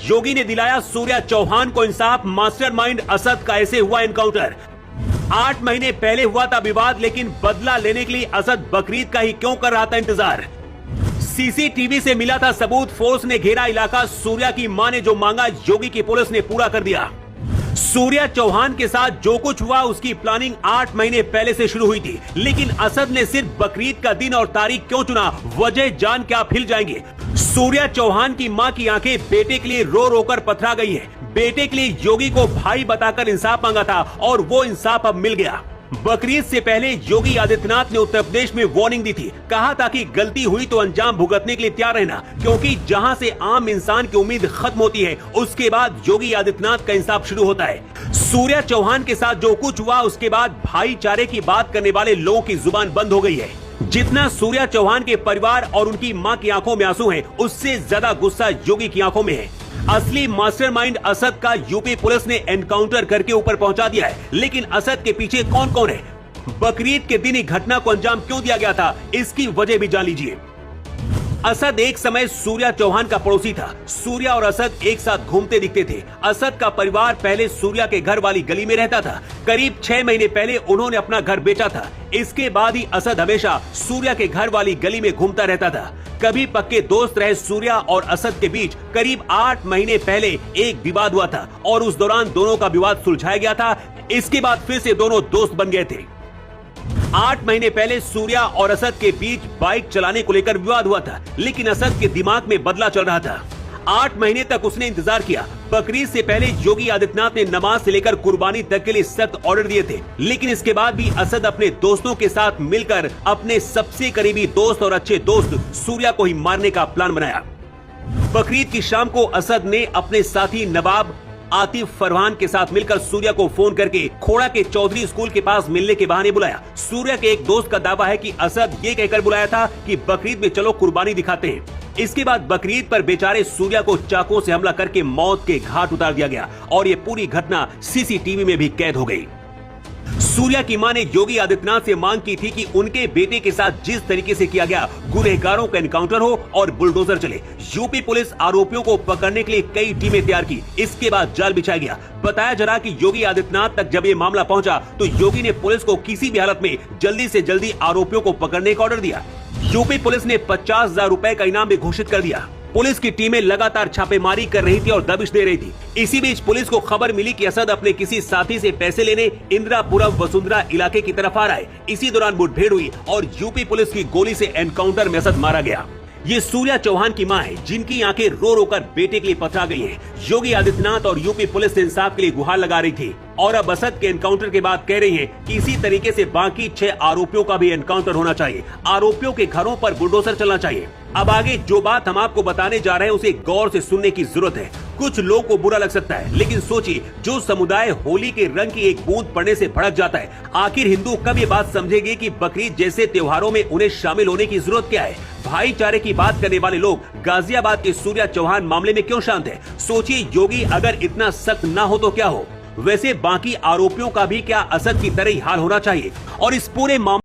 योगी ने दिलाया सूर्या चौहान को इंसाफ, मास्टरमाइंड असद का ऐसे हुआ एनकाउंटर। 8 महीने पहले हुआ था विवाद, लेकिन बदला लेने के लिए असद बकरीद का ही क्यों कर रहा था इंतजार। सीसीटीवी से मिला था सबूत, फोर्स ने घेरा इलाका, सूर्या की मां ने जो मांगा योगी की पुलिस ने पूरा कर दिया। सूर्या चौहान के साथ जो कुछ हुआ उसकी प्लानिंग 8 महीने पहले से शुरू हुई थी, लेकिन असद ने सिर्फ बकरीद का दिन और तारीख क्यों चुना, वजह जान के आप हिल जाएंगे। सूर्या चौहान की मां की आंखें बेटे के लिए रो रोकर पथरा गई है। बेटे के लिए योगी को भाई बताकर इंसाफ मांगा था और वो इंसाफ अब मिल गया। बकरीद से पहले योगी आदित्यनाथ ने उत्तर प्रदेश में वार्निंग दी थी, कहा था कि गलती हुई तो अंजाम भुगतने के लिए तैयार रहना, क्योंकि जहां से आम इंसान की उम्मीद खत्म होती है उसके बाद योगी आदित्यनाथ का इंसाफ शुरू होता है। सूर्या चौहान के साथ जो कुछ हुआ उसके बाद भाईचारे की बात करने वाले लोगों की जुबान बंद हो गई है। जितना सूर्या चौहान के परिवार और उनकी मां की आंखों में आंसू हैं, उससे ज्यादा गुस्सा योगी की आंखों में है। असली मास्टरमाइंड असद का यूपी पुलिस ने एनकाउंटर करके ऊपर पहुंचा दिया है, लेकिन असद के पीछे कौन कौन है, बकरीद के दिन ही घटना को अंजाम क्यों दिया गया था, इसकी वजह भी जान लीजिए। असद एक समय सूर्या चौहान का पड़ोसी था। सूर्या और असद एक साथ घूमते दिखते थे। असद का परिवार पहले सूर्या के घर वाली गली में रहता था। करीब 6 महीने पहले उन्होंने अपना घर बेचा था। इसके बाद ही असद हमेशा सूर्या के घर वाली गली में घूमता रहता था। कभी पक्के दोस्त रहे सूर्या और असद के बीच करीब 8 महीने पहले एक विवाद हुआ था और उस दौरान दोनों का विवाद सुलझाया गया था। इसके बाद फिर से दोनों दोस्त बन गए थे। 8 महीने पहले सूर्या और असद के बीच बाइक चलाने को लेकर विवाद हुआ था, लेकिन असद के दिमाग में बदला चल रहा था। 8 महीने तक उसने इंतजार किया। बकरीद से पहले योगी आदित्यनाथ ने नमाज से लेकर कुर्बानी तक के लिए सख्त ऑर्डर दिए थे, लेकिन इसके बाद भी असद अपने दोस्तों के साथ मिलकर अपने सबसे करीबी दोस्त और अच्छे दोस्त सूर्या को ही मारने का प्लान बनाया। बकरीद की शाम को असद ने अपने साथी नवाब आतिफ फरहान के साथ मिलकर सूर्या को फोन करके खोड़ा के चौधरी स्कूल के पास मिलने के बहाने बुलाया। सूर्या के एक दोस्त का दावा है कि असद ये कहकर बुलाया था कि बकरीद में चलो कुर्बानी दिखाते हैं। इसके बाद बकरीद पर बेचारे सूर्या को चाकू से हमला करके मौत के घाट उतार दिया गया और ये पूरी घटना सीसीटीवी में भी कैद हो गई। सूर्या की मां ने योगी आदित्यनाथ से मांग की थी कि उनके बेटे के साथ जिस तरीके से किया गया गुनहगारों का एनकाउंटर हो और बुलडोजर चले। यूपी पुलिस आरोपियों को पकड़ने के लिए कई टीमें तैयार की। इसके बाद जाल बिछाया गया। बताया जा रहा कि योगी आदित्यनाथ तक जब ये मामला पहुंचा तो योगी ने पुलिस को किसी भी हालत में जल्दी से जल्दी आरोपियों को पकड़ने का ऑर्डर दिया। यूपी पुलिस ने 50,000 रुपए का इनाम भी घोषित कर दिया। पुलिस की टीमें लगातार छापेमारी कर रही थी और दबिश दे रही थी। इसी बीच पुलिस को खबर मिली कि असद अपने किसी साथी से पैसे लेने इंदिरापुरम वसुंधरा इलाके की तरफ आ रहा है। इसी दौरान मुठभेड़ हुई और यूपी पुलिस की गोली से एनकाउंटर में असद मारा गया। ये सूर्या चौहान की मां है, जिनकी आंखें रो रो कर बेटे के लिए पथरा गई हैं। योगी आदित्यनाथ और यूपी पुलिस इंसाफ के लिए गुहार लगा रही थी और अब असद के एनकाउंटर के बाद कह रही हैं कि इसी तरीके से बाकी 6 आरोपियों का भी एनकाउंटर होना चाहिए। आरोपियों के घरों पर बुलडोजर चलना चाहिए। अब आगे जो बात हम आपको बताने जा रहे हैं उसे गौर से सुनने की जरूरत है। कुछ लोगों को बुरा लग सकता है, लेकिन सोचिए, जो समुदाय होली के रंग की एक बूंद पड़ने से भड़क जाता है, आखिर हिंदू कब ये बात समझेंगे कि बकरीद जैसे त्योहारों में उन्हें शामिल होने की जरूरत क्या है। भाईचारे की बात करने वाले लोग गाजियाबाद के सूर्या चौहान मामले में क्यों शांत है। सोचिए, योगी अगर इतना सख्त ना हो तो क्या हो। वैसे बाकी आरोपियों का भी क्या असद की तरह ही हाल होना चाहिए। और इस पूरे मामले